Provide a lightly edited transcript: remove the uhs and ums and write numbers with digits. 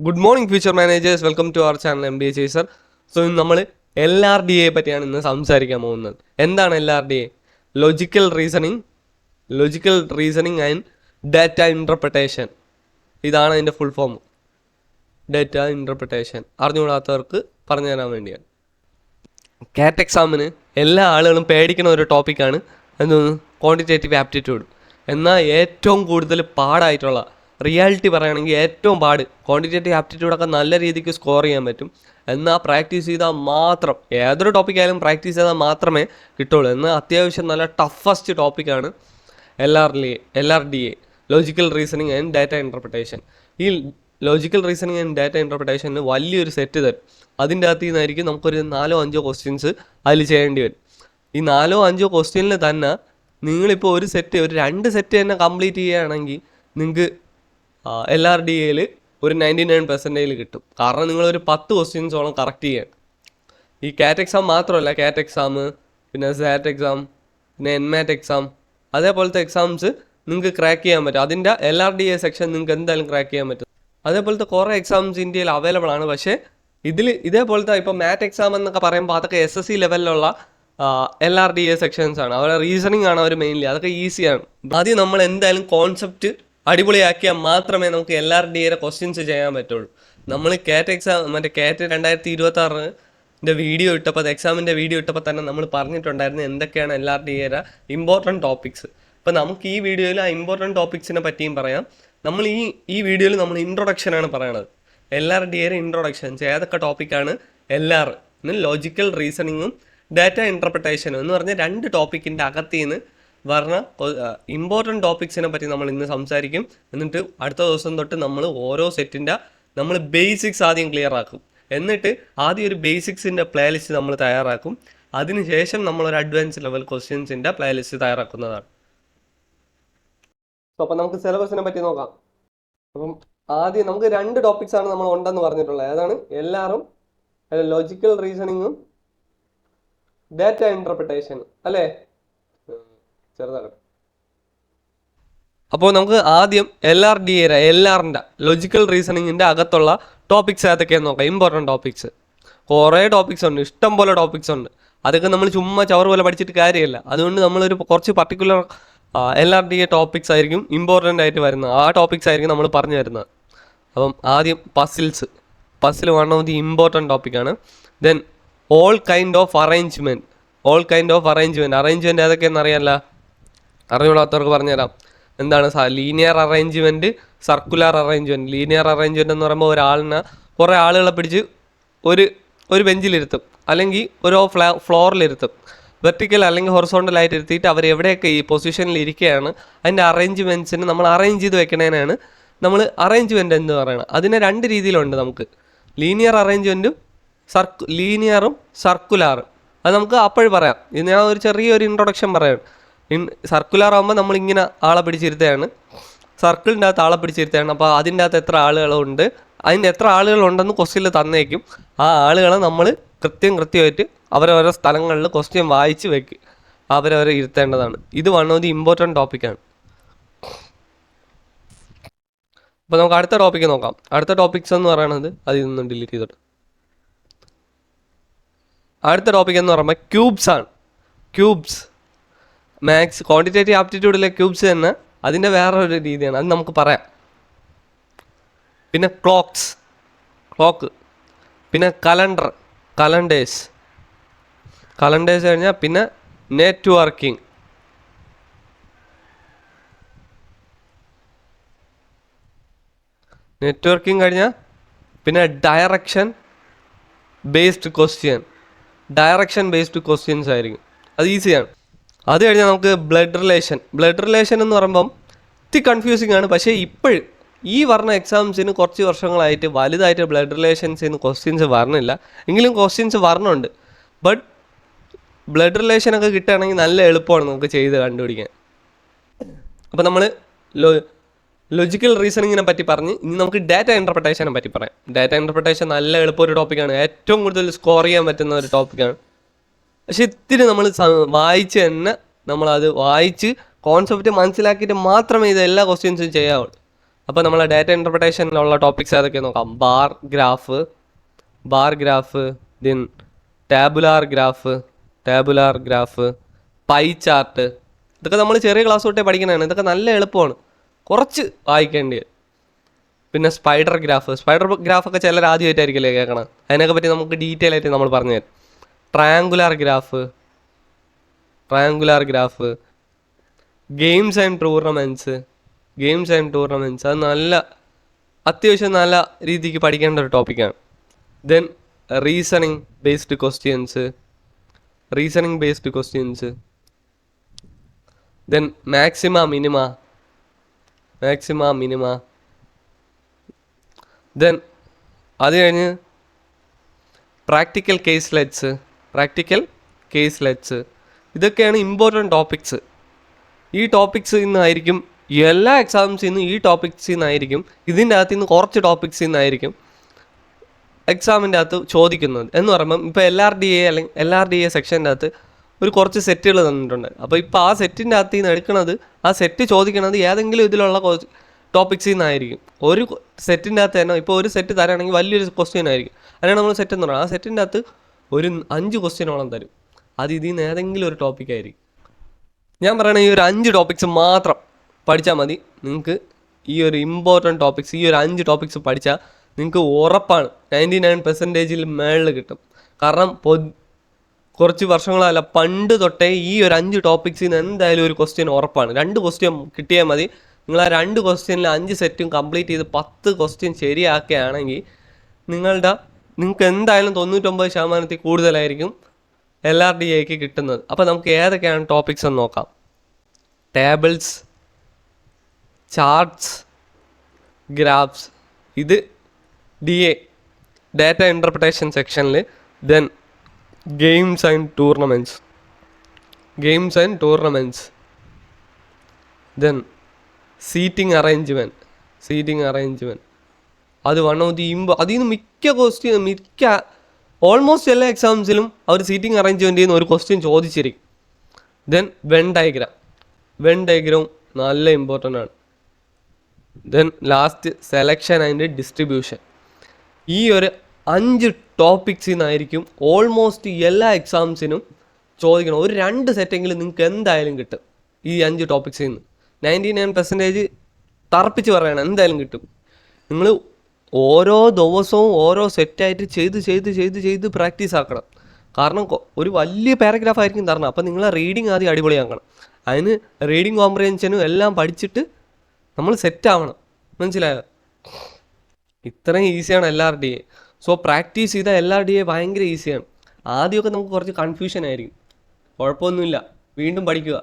Good morning future managers, welcome to our channel MBA chaser. So ഇന്ന് നമ്മൾ LRDA പറ്റിയാണ് ഇന്ന് സംസാരിക്കാൻ പോകുന്നത്. എന്താണ് LRDA? Logical reasoning and data interpretation. ഇതാണ് അതിൻ്റെ ഫുൾ ഫോം. ഡാറ്റ ഇൻ്റർപ്രിട്ടേഷൻ അറിഞ്ഞുകൂടാത്തവർക്ക് പറഞ്ഞു തരാൻ വേണ്ടിയാണ്. കാറ്റ് എക്സാമിന് എല്ലാ ആളുകളും പേടിക്കുന്ന ഒരു ടോപ്പിക്കാണ് എന്തോന്ന്, ക്വാണ്ടിറ്റേറ്റീവ് ആപ്റ്റിറ്റ്യൂഡ്. എന്നാൽ ഏറ്റവും കൂടുതൽ പാടായിട്ടുള്ള, റിയാലിറ്റി പറയുകയാണെങ്കിൽ ഏറ്റവും പാട്, ക്വാണ്ടിറ്റേറ്റീവ് ആപ്റ്റിറ്റ്യൂഡൊക്കെ നല്ല രീതിക്ക് സ്കോർ ചെയ്യാൻ പറ്റും. എന്നാൽ പ്രാക്ടീസ് ചെയ്താൽ മാത്രം, ഏതൊരു ടോപ്പിക്കായാലും പ്രാക്ടീസ് ചെയ്താൽ മാത്രമേ കിട്ടുള്ളൂ. എന്നാൽ അത്യാവശ്യം നല്ല ടഫസ്റ്റ് ടോപ്പിക്കാണ് LRDA, logical reasoning and data interpretation. ഈ ലോജിക്കൽ റീസണിങ് ആൻഡ് ഡാറ്റ ഇൻ്റർപ്രിട്ടേഷന് വലിയൊരു സെറ്റ് തരും. അതിൻ്റെ അകത്ത് നിന്നായിരിക്കും നമുക്കൊരു 4-5 ക്വസ്റ്റ്യൻസ് അതിൽ ചെയ്യേണ്ടി വരും. ഈ 4-5 ക്വസ്റ്റ്യനിൽ തന്നെ നിങ്ങളിപ്പോൾ ഒരു 2 സെറ്റ് തന്നെ കംപ്ലീറ്റ് ചെയ്യുകയാണെങ്കിൽ നിങ്ങൾക്ക് LRDAയിൽ ഒരു 99% കിട്ടും. കാരണം നിങ്ങളൊരു 10 ക്വസ്റ്റ്യൻസോളം കറക്റ്റ് ചെയ്യാൻ. ഈ കാറ്റ് എക്സാം മാത്രമല്ല, കാറ്റ് എക്സാം, പിന്നെ സാറ്റ് എക്സാം, പിന്നെ NMAT എക്സാം, അതേപോലത്തെ എക്സാംസ് നിങ്ങൾക്ക് ക്രാക്ക് ചെയ്യാൻ പറ്റും. അതിൻ്റെ LRDA സെക്ഷൻ നിങ്ങൾക്ക് എന്തായാലും ക്രാക്ക് ചെയ്യാൻ പറ്റും. അതേപോലത്തെ കുറേ എക്സാംസ് ഇന്ത്യയിൽ അവൈലബിൾ ആണ്. പക്ഷേ ഇതേപോലത്തെ ഇപ്പോൾ മാറ്റ് എക്സാം എന്നൊക്കെ പറയുമ്പോൾ അതൊക്കെ SSC ലെവലിലുള്ള LRDA സെക്ഷൻസ് ആണ്. അവരുടെ റീസണിങ് ആണ് അവർ മെയിൻലി. അതൊക്കെ ഈസിയാണ്. ആദ്യം നമ്മൾ എന്തായാലും കോൺസെപ്റ്റ് അടിപൊളിയാക്കിയാൽ മാത്രമേ നമുക്ക് LRDAയുടെ ക്വസ്റ്റ്യൻസ് ചെയ്യാൻ പറ്റുള്ളൂ. നമ്മൾ കാറ്റ് എക്സാം, കാറ്റ് 2026 വീഡിയോ ഇട്ടപ്പോൾ, എക്സാമിൻ്റെ വീഡിയോ ഇട്ടപ്പോൾ തന്നെ നമ്മൾ പറഞ്ഞിട്ടുണ്ടായിരുന്നു എന്തൊക്കെയാണ് LRDAയുടെ ഇമ്പോർട്ടൻറ്റ് ടോപ്പിക്സ്. അപ്പോൾ നമുക്ക് ഈ വീഡിയോയിൽ ആ ഇമ്പോർട്ടൻറ്റ് ടോപ്പിക്സിനെ പറ്റിയും പറയാം. നമ്മൾ ഈ വീഡിയോയിൽ നമ്മൾ ഇൻട്രൊഡക്ഷനാണ് പറയണത്. LRDAയുടെ ഇൻട്രൊഡക്ഷൻസ് ഏതൊക്കെ ടോപ്പിക്കാണ്, ലോജിക്കൽ റീസണിങ്ങും ഡാറ്റ ഇൻ്റർപ്രിട്ടേഷനും എന്ന് പറഞ്ഞ 2 ടോപ്പിക്കിൻ്റെ അകത്ത് നിന്ന് പറഞ്ഞ ഇമ്പോർട്ടൻറ്റ് ടോപ്പിക്സിനെ പറ്റി നമ്മൾ ഇന്ന് സംസാരിക്കും. എന്നിട്ട് അടുത്ത ദിവസം തൊട്ട് നമ്മൾ ഓരോ സെറ്റിൻ്റെ നമ്മൾ ബേസിക്സ് ആദ്യം ക്ലിയർ ആക്കും. എന്നിട്ട് ആദ്യം ഒരു ബേസിക്സിൻ്റെ പ്ലേലിസ്റ്റ് നമ്മൾ തയ്യാറാക്കും. അതിനുശേഷം നമ്മളൊരു അഡ്വാൻസ് ലെവൽ ക്വസ്റ്റ്യൻസിൻ്റെ പ്ലേലിസ്റ്റ് തയ്യാറാക്കുന്നതാണ്. അപ്പോൾ നമുക്ക് സിലബസിനെ പറ്റി നോക്കാം. അപ്പം ആദ്യം നമുക്ക് 2 ടോപ്പിക്സാണ് നമ്മൾ ഉണ്ടെന്ന് പറഞ്ഞിട്ടുള്ളത്. ഏതാണ്? ലോജിക്കൽ റീസണിങ്ങും ഡാറ്റ ഇൻ്റർപ്രിട്ടേഷൻ അല്ലേ? ചെറുതാകട്ടെ. അപ്പോൾ നമുക്ക് ആദ്യം LRന്റെ ലോജിക്കൽ റീസണിങ്ങിൻ്റെ അകത്തുള്ള ടോപ്പിക്സ് ഏതൊക്കെയാണെന്ന് നോക്കാം. ഇമ്പോർട്ടൻറ്റ് ടോപ്പിക്സ് കുറേ ടോപ്പിക്സ് ഉണ്ട്, ഇഷ്ടം പോലെ ടോപ്പിക്സ് ഉണ്ട്. അതൊക്കെ നമ്മൾ ചുമ്മാ ചവറ് പോലെ പഠിച്ചിട്ട് കാര്യമില്ല. അതുകൊണ്ട് നമ്മളൊരു കുറച്ച് പർട്ടിക്കുലർ LRDA ടോപ്പിക്സ് ആയിരിക്കും ഇമ്പോർട്ടൻ്റ് ആയിട്ട് വരുന്നത്. ആ ടോപ്പിക്സ് ആയിരിക്കും നമ്മൾ പറഞ്ഞു തരുന്നത്. അപ്പം ആദ്യം puzzle one of the important ടോപ്പിക്കാണ്. Then all kind of arrangement ഏതൊക്കെയാണെന്ന് അറിയാമല്ല? അറിവുള്ളവർക്ക് പറഞ്ഞുതരാം. എന്താണ് linear arrangement, circular arrangement. Linear arrangement എന്ന് പറയുമ്പോൾ കുറേ ആളുകളെ പിടിച്ച് ഒരു ബെഞ്ചിലിരുത്തും, അല്ലെങ്കിൽ ഒരു ഫ്ലോറിലിരുത്തും. വെർട്ടിക്കൽ അല്ലെങ്കിൽ ഹൊറിസോണ്ടലായിട്ട് ഇരുത്തിയിട്ട് അവർ എവിടെയൊക്കെ ഈ പൊസിഷനിൽ ഇരിക്കുകയാണ് അതിൻ്റെ അറേഞ്ച്മെൻറ്റ്സിന് നമ്മൾ അറേഞ്ച് ചെയ്ത് വെക്കണേനാണ് നമ്മൾ അറേഞ്ച്മെൻറ്റ് എന്ന് പറയുന്നത്. അതിനെ 2 രീതിയിലുണ്ട് നമുക്ക്. ലീനിയറും സർക്കുലാറും. അത് നമുക്ക് അപ്പോഴും പറയാം. ഇത് ഞാൻ ഒരു ചെറിയൊരു ഇൻട്രൊഡക്ഷൻ പറയാം. സർക്കുലർ ആകുമ്പോൾ നമ്മളിങ്ങനെ ആളെ പിടിച്ചിരുത്തുകയാണ്, സർക്കിളിൻ്റെ അകത്ത് ആളെ പിടിച്ചിരുത്തുകയാണ്. അപ്പോൾ അതിൻ്റെ അകത്ത് എത്ര ആളുകളുണ്ട്, അതിൻ്റെ എത്ര ആളുകളുണ്ടെന്ന് ക്വസ്റ്റ്യനിൽ തന്നേക്കും. ആ ആളുകളെ നമ്മൾ കൃത്യമായിട്ട് അവരവരുടെ സ്ഥലങ്ങളിൽ ക്വസ്റ്റ്യൻ വായിച്ച് വെക്കും, അവരവരെ ഇരുത്തേണ്ടതാണ്. ഇത് വൺ ഓഫ് ദി ഇമ്പോർട്ടൻറ്റ് ടോപ്പിക്കാണ്. അപ്പോൾ നമുക്ക് അടുത്ത ടോപ്പിക്ക് നോക്കാം. അടുത്ത ടോപ്പിക്സ് എന്ന് പറയുന്നത്, അതിൽ നിന്നും ഡിലീറ്റ് ചെയ്തിട്ട് അടുത്ത ടോപ്പിക് എന്ന് പറയുമ്പോൾ ക്യൂബ്സ്. മാത്സ് ക്വാണ്ടിറ്റേറ്റീവ് ആപ്റ്റിറ്റ്യൂഡിലെ ക്യൂബ്സ് തന്നെ അതിൻ്റെ വേറൊരു രീതിയാണ്, അത് നമുക്ക് പറയാം. പിന്നെ ക്ലോക്ക്, പിന്നെ കലണ്ടേഴ്സ് കഴിഞ്ഞാൽ പിന്നെ നെറ്റ്വർക്കിംഗ്, കഴിഞ്ഞാൽ പിന്നെ ഡയറക്ഷൻ ബേസ്ഡ് ക്വസ്റ്റ്യൻസ് ആയിരിക്കും. അത് ഈസിയാണ്. അത് കഴിഞ്ഞാൽ നമുക്ക് ബ്ലഡ് റിലേഷൻ എന്ന് പറയുമ്പം കൺഫ്യൂസിങ് ആണ്. പക്ഷേ ഇപ്പോഴും ഈ പറഞ്ഞ എക്സാംസിന് കുറച്ച് വർഷങ്ങളായിട്ട് വലുതായിട്ട് ബ്ലഡ് റിലേഷൻസിന് ക്വസ്റ്റ്യൻസ് വരണില്ല. എങ്കിലും ക്വസ്റ്റ്യൻസ് വരണുണ്ട്. ബട്ട് ബ്ലഡ് റിലേഷനൊക്കെ കിട്ടുകയാണെങ്കിൽ നല്ല എളുപ്പമാണ് നമുക്ക് ചെയ്ത് കണ്ടുപിടിക്കാൻ. അപ്പോൾ നമ്മൾ ലോജിക്കൽ റീസണിങ്ങിനെ പറ്റി പറഞ്ഞ് ഇനി നമുക്ക് ഡാറ്റ ഇൻ്റർപ്രിട്ടേഷനെ പറ്റി പറയാം. ഡാറ്റ ഇൻ്റർപ്രിട്ടേഷൻ നല്ല എളുപ്പമൊരു ടോപ്പിക്കാണ്, ഏറ്റവും കൂടുതൽ സ്കോർ ചെയ്യാൻ പറ്റുന്ന ഒരു ടോപ്പിക്കാണ്. പക്ഷെ ഇത്തിരി നമ്മൾ വായിച്ച് തന്നെ, നമ്മളത് വായിച്ച് കോൺസെപ്റ്റ് മനസ്സിലാക്കിയിട്ട് മാത്രമേ ഇത് എല്ലാ ക്വസ്റ്റ്യൻസും ചെയ്യാവുള്ളൂ. അപ്പോൾ നമ്മൾ ഡാറ്റ ഇൻ്റർപ്രിട്ടേഷനിലുള്ള ടോപ്പിക്സ് ഏതൊക്കെ നോക്കാം. Bar graph, then tabular graph, pie chart. ഇതൊക്കെ നമ്മൾ ചെറിയ ക്ലാസ് തൊട്ടേ പഠിക്കുന്നതാണ്. ഇതൊക്കെ നല്ല എളുപ്പമാണ്, കുറച്ച് വായിക്കേണ്ടത്. പിന്നെ സ്പൈഡർ ഗ്രാഫൊക്കെ ചിലർ ആദ്യമായിട്ടായിരിക്കില്ലേ കേൾക്കണം. അതിനൊക്കെ പറ്റി നമുക്ക് ഡീറ്റെയിൽ ആയിട്ട് നമ്മൾ പറഞ്ഞു തരും. Triangular graph, games and tournaments അത് അത്യാവശ്യം നല്ല രീതിക്ക് പഠിക്കേണ്ട ഒരു ടോപ്പിക്കാണ്. Then reasoning based questions, then maxima minima, then അത് കഴിഞ്ഞ് പ്രാക്ടിക്കൽ കേസ്ലെറ്റ്സ്. ഇതൊക്കെയാണ് ഇമ്പോർട്ടൻറ്റ് ടോപ്പിക്സ്. ഈ ടോപ്പിക്സിൽ നിന്നായിരിക്കും എല്ലാ എക്സാംസിൽ നിന്നും ഇതിൻ്റെ അകത്ത് നിന്ന് കുറച്ച് ടോപ്പിക്സിൽ നിന്നായിരിക്കും എക്സാമിൻ്റെ അകത്ത് ചോദിക്കുന്നത്. എന്ന് പറയുമ്പം ഇപ്പോൾ LRDA സെക്ഷൻ്റെ അകത്ത് ഒരു കുറച്ച് സെറ്റുകൾ തന്നിട്ടുണ്ട്. അപ്പോൾ ഇപ്പോൾ ആ സെറ്റിൻ്റെ അകത്ത് നിന്ന് എടുക്കുന്നത്, ആ സെറ്റ് ചോദിക്കുന്നത് ഏതെങ്കിലും ഇതിലുള്ള ടോപ്പിക്സിൽ നിന്നായിരിക്കും. ഒരു സെറ്റിൻ്റെ അകത്ത് തന്നെ ഇപ്പോൾ ഒരു സെറ്റ് തരാണെങ്കിൽ വലിയൊരു ക്വസ്റ്റ്യൻ ആയിരിക്കും. അതിനാണ് നമ്മൾ സെറ്റ് എന്ന് പറയുന്നത്. ആ സെറ്റിൻ്റെ അകത്ത് ഒരു 5 ക്വസ്റ്റ്യനോളം തരും. അത് ഇതിൽ നിന്ന് ഏതെങ്കിലും ഒരു ടോപ്പിക്കായിരിക്കും. ഞാൻ പറയണ ഈ ഒരു 5 ടോപ്പിക്സ് മാത്രം പഠിച്ചാൽ മതി. നിങ്ങൾക്ക് ഈ ഒരു ഇമ്പോർട്ടൻറ്റ് ടോപ്പിക്സ്, ഈ ഒരു 5 ടോപ്പിക്സ് പഠിച്ചാൽ നിങ്ങൾക്ക് ഉറപ്പാണ് 99% മേളിൽ കിട്ടും. കാരണം കുറച്ച് വർഷങ്ങളല്ല, പണ്ട് തൊട്ടേ ഈ ഒരു 5 ടോപ്പിക്സിൽ നിന്ന് എന്തായാലും ഒരു ക്വസ്റ്റ്യൻ ഉറപ്പാണ്. 2 ക്വസ്റ്റ്യൻ കിട്ടിയാൽ മതി. നിങ്ങൾ ആ 2 ക്വസ്റ്റ്യനിൽ 5 സെറ്റും കംപ്ലീറ്റ് ചെയ്ത് 10 ക്വസ്റ്റ്യൻ ശരിയാക്കുകയാണെങ്കിൽ നിങ്ങൾക്ക് എന്തായാലും 99% കൂടുതലായിരിക്കും LRDAക്ക് കിട്ടുന്നത്. അപ്പോൾ നമുക്ക് ഏതൊക്കെയാണ് ടോപ്പിക്സ് എന്ന് നോക്കാം. ടേബിൾസ്, ചാർട്ട്സ്, ഗ്രാഫ്സ്, ഇത് DA ഡാറ്റ ഇൻ്റർപ്രിട്ടേഷൻ സെക്ഷനിൽ. Then games and tournaments, then seating arrangement. അത് വൺ ഓഫ് ദി അതിൽ നിന്ന് ഓൾമോസ്റ്റ് എല്ലാ എക്സാംസിലും അവർ സീറ്റിംഗ് അറേഞ്ച്മെൻറ്റിൽ നിന്ന് ഒരു ക്വസ്റ്റ്യൻ ചോദിച്ചിരിക്കും. ദെൻ വെൻ ഡയഗ്രാം നല്ല ഇമ്പോർട്ടൻ്റ് ആണ്. Then last selection and distribution. ഈ ഒരു 5 ടോപ്പിക്സിൽ നിന്നായിരിക്കും ഓൾമോസ്റ്റ് എല്ലാ എക്സാംസിനും ചോദിക്കണം. ഒരു 2 സെറ്റെങ്കിലും നിങ്ങൾക്ക് എന്തായാലും കിട്ടും ഈ 5 ടോപ്പിക്സിൽ നിന്ന്. 99% തറപ്പിച്ച് പറയണം, എന്തായാലും കിട്ടും. നിങ്ങൾ ഓരോ ദിവസവും ഓരോ സെറ്റായിട്ട് ചെയ്ത് പ്രാക്ടീസ് ആക്കണം. കാരണം ഒരു വലിയ പാരഗ്രാഫ് ആയിരിക്കും തരണം. അപ്പം നിങ്ങളെ റീഡിങ് ആദ്യം അടിപൊളിയാക്കണം. അതിന് റീഡിങ് കോംപ്രിഹെൻഷനും എല്ലാം പഠിച്ചിട്ട് നമ്മൾ സെറ്റാവണം. മനസ്സിലായോ? ഇത്രയും ഈസിയാണ് LRDA. സോ പ്രാക്ടീസ് ചെയ്താൽ LRDA ഭയങ്കര ഈസിയാണ്. ആദ്യമൊക്കെ നമുക്ക് കുറച്ച് കൺഫ്യൂഷൻ ആയിരിക്കും. കുഴപ്പമൊന്നുമില്ല, വീണ്ടും പഠിക്കുക.